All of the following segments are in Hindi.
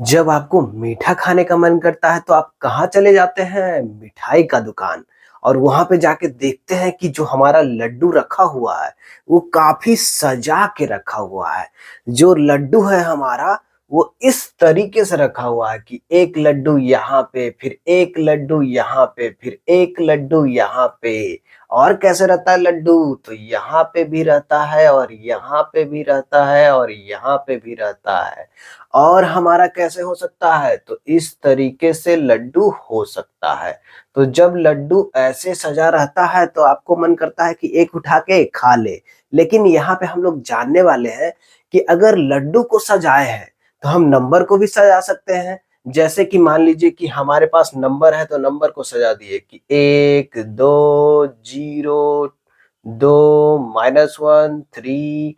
जब आपको मीठा खाने का मन करता है तो आप कहाँ चले जाते हैं? मिठाई का दुकान। और वहाँ पे जाके देखते हैं कि जो हमारा लड्डू रखा हुआ है, वो काफ़ी सजा के रखा हुआ है। जो लड्डू है हमारा, वो इस तरीके से रखा हुआ है कि एक लड्डू यहाँ पे, फिर एक लड्डू यहाँ पे, फिर एक लड्डू यहाँ पे। और कैसे रहता है लड्डू? तो यहाँ पे भी रहता है और यहाँ पे भी रहता है और यहाँ पे भी रहता है। और हमारा कैसे हो सकता है? तो इस तरीके से लड्डू हो सकता है। तो जब लड्डू ऐसे सजा रहता है तो आपको मन करता है कि एक उठा के खा ले। लेकिन यहाँ पे हम लोग जानने वाले हैं कि अगर लड्डू को सजाए हैं तो हम नंबर को भी सजा सकते हैं। जैसे कि मान लीजिए कि हमारे पास नंबर है तो नंबर को सजा दिए कि 1, 2, 0, 2, -1, 3,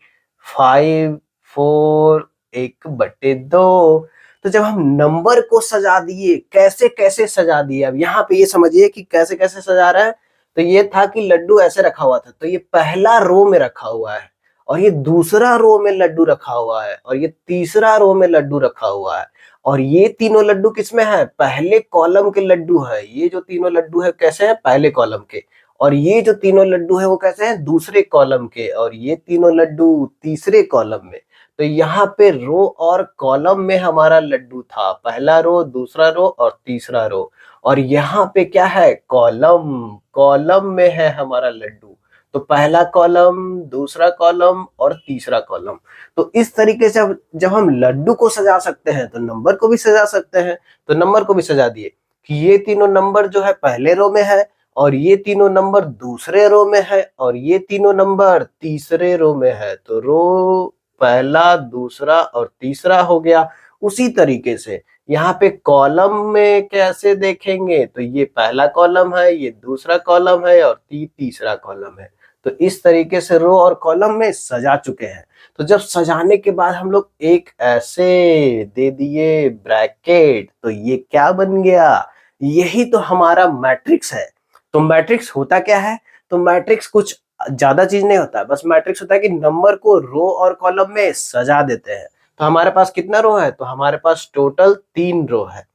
5, 4, 1/2। तो जब हम नंबर को सजा दिए, कैसे-कैसे सजा दिए, अब यहाँ पे ये समझिए कि कैसे-कैसे सजा रहे हैं। तो ये था कि लड्डू ऐसे रखा हुआ था, तो ये पहला रो में रखा हुआ है और ये दूसरा रो में लड्डू रखा हुआ है और ये तीसरा रो में लड्डू रखा हुआ है और ये तीनों लड्डू किसमें है? पहले कॉलम के लड्डू है। ये जो तीनों लड्डू है कैसे हैं? पहले कॉलम के। और ये जो तीनों लड्डू है वो कैसे हैं? दूसरे कॉलम के। और ये तीनों लड्डू तीसरे कॉलम में। तो यहाँ पे रो और कॉलम में हमारा लड्डू था। पहला रो, दूसरा रो और तीसरा रो। और यहाँ पे क्या है? कॉलम। कॉलम में है हमारा लड्डू। तो पहला कॉलम, दूसरा कॉलम और तीसरा कॉलम। तो इस तरीके से अब जब हम लड्डू को सजा सकते हैं तो नंबर को भी सजा सकते हैं। तो नंबर को भी सजा दिए कि ये तीनों नंबर जो है पहले रो में है और ये तीनों नंबर दूसरे रो में है और ये तीनों नंबर तीसरे रो में है। तो रो पहला, दूसरा और तीसरा हो गया। उसी तरीके से यहाँ पे कॉलम में कैसे देखेंगे? तो ये पहला कॉलम है, ये दूसरा कॉलम है और तीसरा कॉलम है। तो इस तरीके से रो और कॉलम में सजा चुके हैं। तो जब सजाने के बाद हम लोग एक ऐसे दे दिए ब्रैकेट, तो ये क्या बन गया? यही तो हमारा मैट्रिक्स है। तो मैट्रिक्स होता क्या है? तो मैट्रिक्स कुछ ज्यादा चीज नहीं होता, बस मैट्रिक्स होता है कि नंबर को रो और कॉलम में सजा देते हैं। तो हमारे पास कितना रो है? तो हमारे पास टोटल 3 रो है।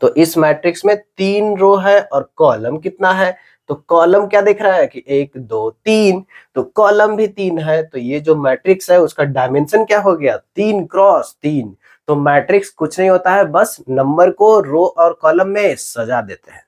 तो इस मैट्रिक्स में 3 रो है और कॉलम कितना है? तो कॉलम क्या दिख रहा है कि 1, 2, 3। तो कॉलम भी 3 है। तो ये जो मैट्रिक्स है उसका डायमेंशन क्या हो गया? 3 क्रॉस 3। तो मैट्रिक्स कुछ नहीं होता है, बस नंबर को रो और कॉलम में सजा देते हैं।